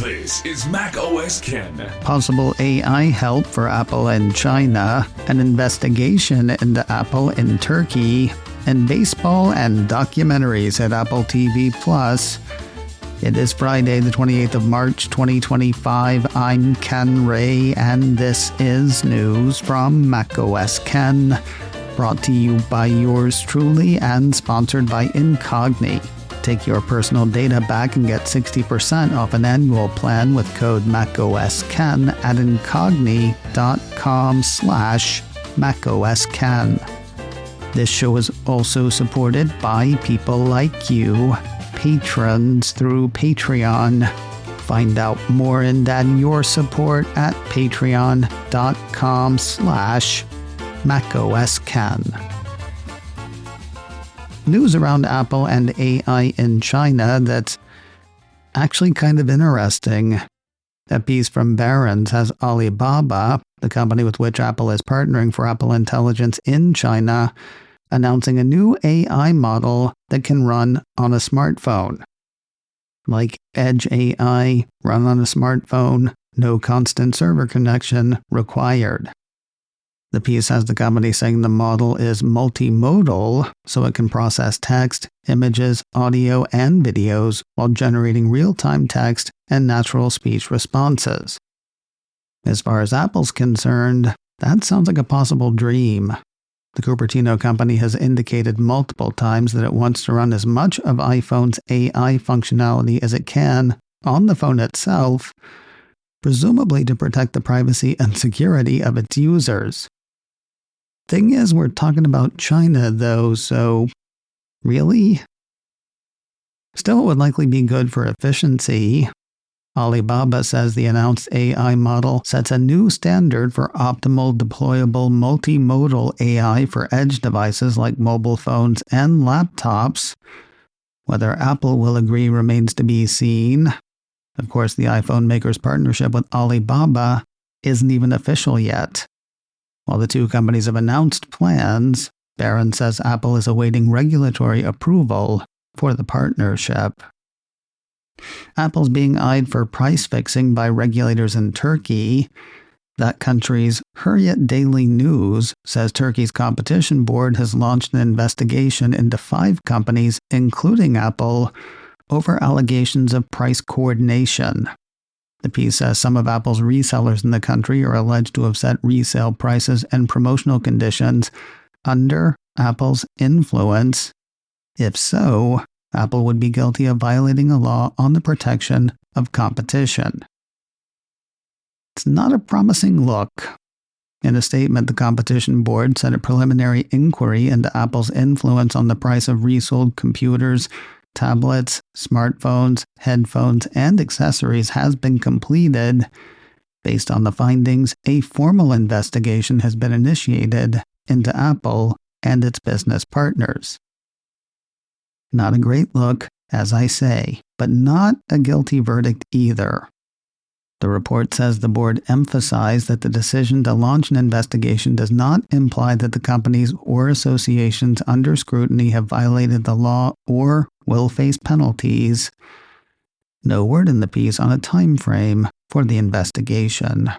This is macOS Ken. Possible AI help for Apple in China, an investigation into Apple in Turkey, and baseball and documentaries at Apple TV+. It is Friday, the 28th of March, 2025. I'm Ken Ray, and this is news from macOS Ken, brought to you by yours truly and sponsored by Incogni. Take your personal data back and get 60% off an annual plan with code macOSKen at incogni.com/macOSKen. This show is also supported by people like you, patrons through Patreon. Find out more and add your support at patreon.com/macOSKen. News around Apple and AI in China that's actually kind of interesting. A piece from Barron's has Alibaba, the company with which Apple is partnering for Apple Intelligence in China, announcing a new AI model that can run on a smartphone. Like Edge AI, run on a smartphone, no constant server connection required. The piece has the company saying the model is multimodal, so it can process text, images, audio, and videos while generating real-time text and natural speech responses. As far as Apple's concerned, that sounds like a possible dream. The Cupertino company has indicated multiple times that it wants to run as much of iPhone's AI functionality as it can on the phone itself, presumably to protect the privacy and security of its users. Thing is, we're talking about China, though, so really? Still, it would likely be good for efficiency. Alibaba says the announced AI model sets a new standard for optimal deployable multimodal AI for edge devices like mobile phones and laptops. Whether Apple will agree remains to be seen. Of course, the iPhone maker's partnership with Alibaba isn't even official yet. While the two companies have announced plans, Barron says Apple is awaiting regulatory approval for the partnership. Apple's being eyed for price fixing by regulators in Turkey. That country's Hurriyet Daily News says Turkey's competition board has launched an investigation into 5 companies, including Apple, over allegations of price coordination. The piece says some of Apple's resellers in the country are alleged to have set resale prices and promotional conditions under Apple's influence. If so, Apple would be guilty of violating a law on the protection of competition. It's not a promising look. In a statement, the Competition Board said a preliminary inquiry into Apple's influence on the price of resold computers, tablets, smartphones, headphones, and accessories has been completed. Based on the findings, a formal investigation has been initiated into Apple and its business partners. Not a great look, as I say, but not a guilty verdict either. The report says the board emphasized that the decision to launch an investigation does not imply that the companies or associations under scrutiny have violated the law or will face penalties. No word in the piece on a time frame for the investigation.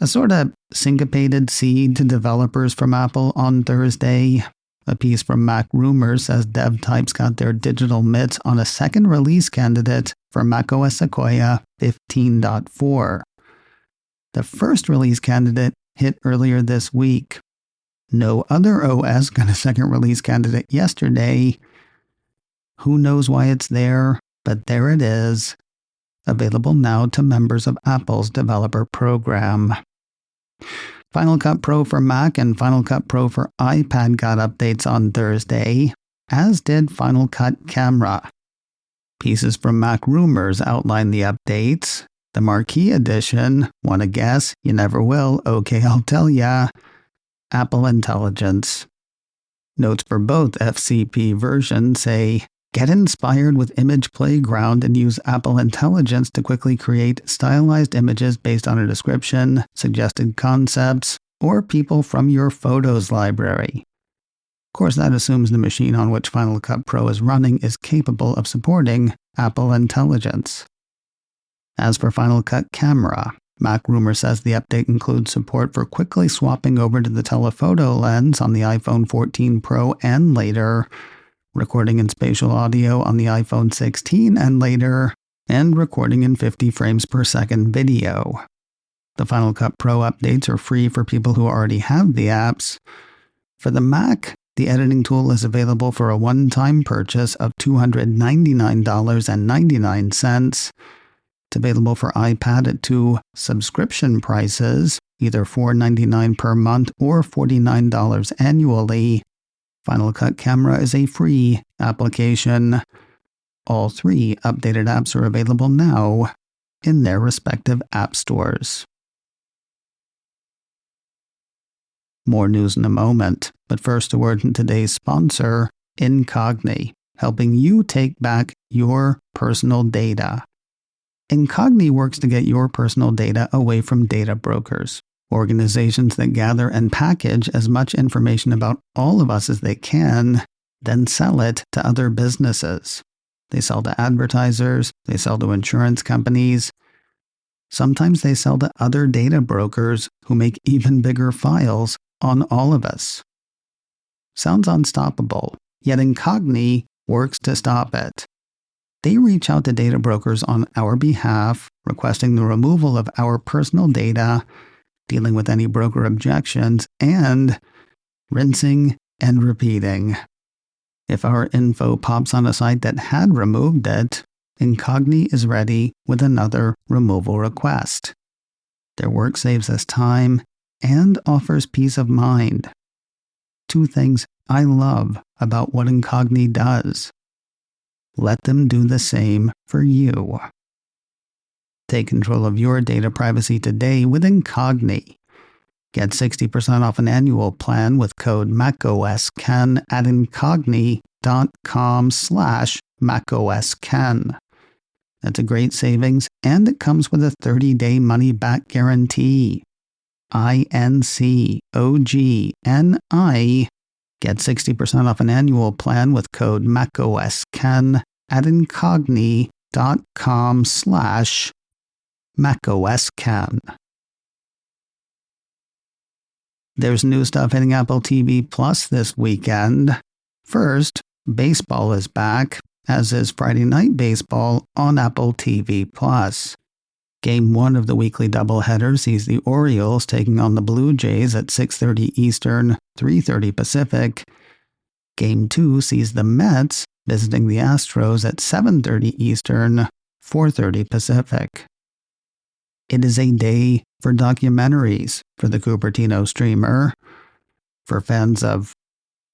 A sort of syncopated seed to developers from Apple on Thursday. A piece from Mac Rumors says dev types got their digital mitts on a second release candidate for macOS Sequoia 15.4. The first release candidate hit earlier this week. No other OS got a second release candidate yesterday. Who knows why it's there, but there it is. Available now to members of Apple's developer program. Final Cut Pro for Mac and Final Cut Pro for iPad got updates on Thursday, as did Final Cut Camera. Pieces from Mac Rumors outline the updates. The Marquee Edition, wanna guess? You never will, okay I'll tell ya. Apple Intelligence. Notes for both FCP versions say, get inspired with Image Playground and use Apple Intelligence to quickly create stylized images based on a description, suggested concepts, or people from your photos library. Of course, that assumes the machine on which Final Cut Pro is running is capable of supporting Apple Intelligence. As for Final Cut Camera, Mac Rumor says the update includes support for quickly swapping over to the telephoto lens on the iPhone 14 Pro and later, recording in spatial audio on the iPhone 16 and later, and recording in 50 frames per second video. The Final Cut Pro updates are free for people who already have the apps. For the Mac, the editing tool is available for a one-time purchase of $299.99. It's available for iPad at two subscription prices, either $4.99 per month or $49 annually. Final Cut Camera is a free application. All three updated apps are available now in their respective app stores. More news in a moment, but first a word from today's sponsor, Incogni, helping you take back your personal data. Incogni works to get your personal data away from data brokers, organizations that gather and package as much information about all of us as they can, then sell it to other businesses. They sell to advertisers, they sell to insurance companies. Sometimes they sell to other data brokers who make even bigger files on all of us. Sounds unstoppable, yet Incogni works to stop it. They reach out to data brokers on our behalf, requesting the removal of our personal data, dealing with any broker objections, and rinsing and repeating. If our info pops on a site that had removed it, Incogni is ready with another removal request. Their work saves us time and offers peace of mind. Two things I love about what Incogni does. Let them do the same for you. Take control of your data privacy today with Incogni. Get 60% off an annual plan with code macOSken at incogni.com/macOSken. That's a great savings, and it comes with a 30-day money-back guarantee. INCOGNI. Get 60% off an annual plan with code macOSken at incogni.com/macOSken. There's new stuff hitting Apple TV Plus this weekend. First, baseball is back, as is Friday Night Baseball on Apple TV Plus. Game 1 of the weekly doubleheader sees the Orioles taking on the Blue Jays at 6:30 Eastern, 3:30 Pacific. Game 2 sees the Mets visiting the Astros at 7:30 Eastern, 4:30 Pacific. It is a day for documentaries for the Cupertino streamer. For fans of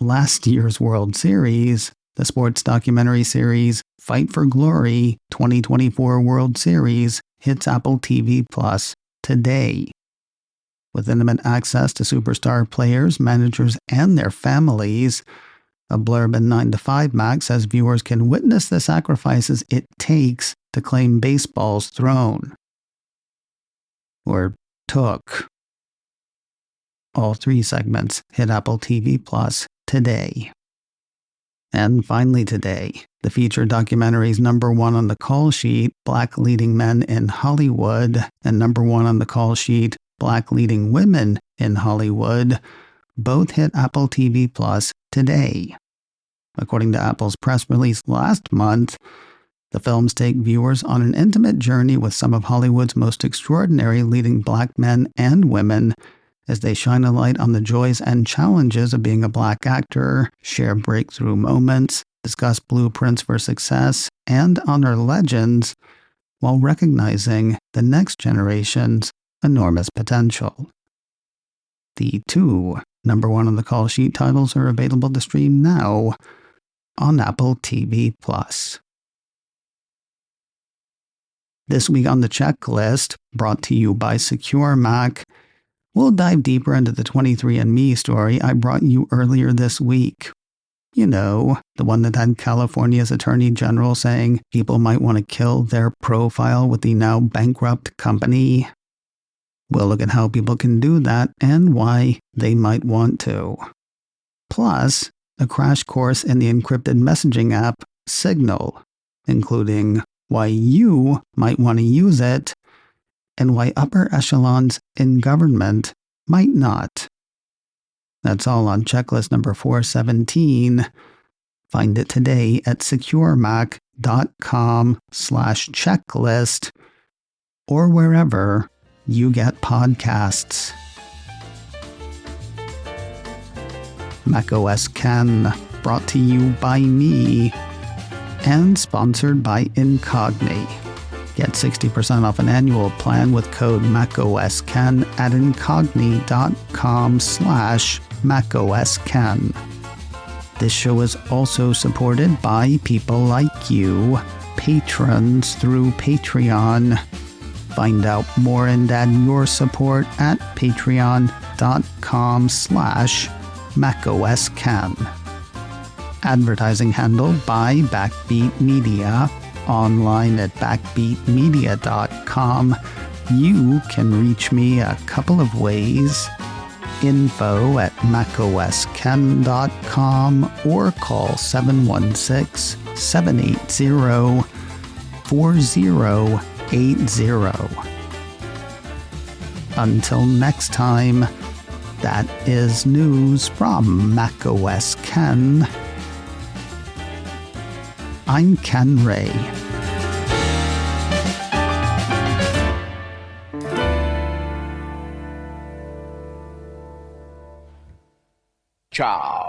last year's World Series, the sports documentary series Fight for Glory 2024 World Series hits Apple TV Plus today. With intimate access to superstar players, managers, and their families, a blurb in 9 to 5 Mac says viewers can witness the sacrifices it takes to claim baseball's throne. Or took. All three segments hit Apple TV Plus today. And finally today, the featured documentaries #1 on the call sheet, Black Leading Men in Hollywood, and #1 on the call sheet, Black Leading Women in Hollywood, both hit Apple TV Plus today. According to Apple's press release last month, the films take viewers on an intimate journey with some of Hollywood's most extraordinary leading black men and women as they shine a light on the joys and challenges of being a black actor, share breakthrough moments, discuss blueprints for success, and honor legends while recognizing the next generation's enormous potential. The two #1 on the call sheet titles are available to stream now on Apple TV Plus. This week on the checklist, brought to you by Secure Mac, we'll dive deeper into the 23andMe story I brought you earlier this week. You know, the one that had California's Attorney General saying people might want to kill their profile with the now bankrupt company. We'll look at how people can do that and why they might want to. Plus, a crash course in the encrypted messaging app Signal, including why you might want to use it, and why upper echelons in government might not. That's all on checklist number 417. Find it today at securemac.com/checklist or wherever you get podcasts. macOS Ken, brought to you by me and sponsored by Incogni. Get 60% off an annual plan with code macOSKen at incogni.com/macOSKen. This show is also supported by people like you, patrons through Patreon. Find out more and add your support at patreon.com/macOSKen. Advertising handled by Backbeat Media. Online at backbeatmedia.com. You can reach me a couple of ways. Info at macosken.com or call 716-780-4080. Until next time, that is news from macOS Ken. I'm Ken Ray. Ciao.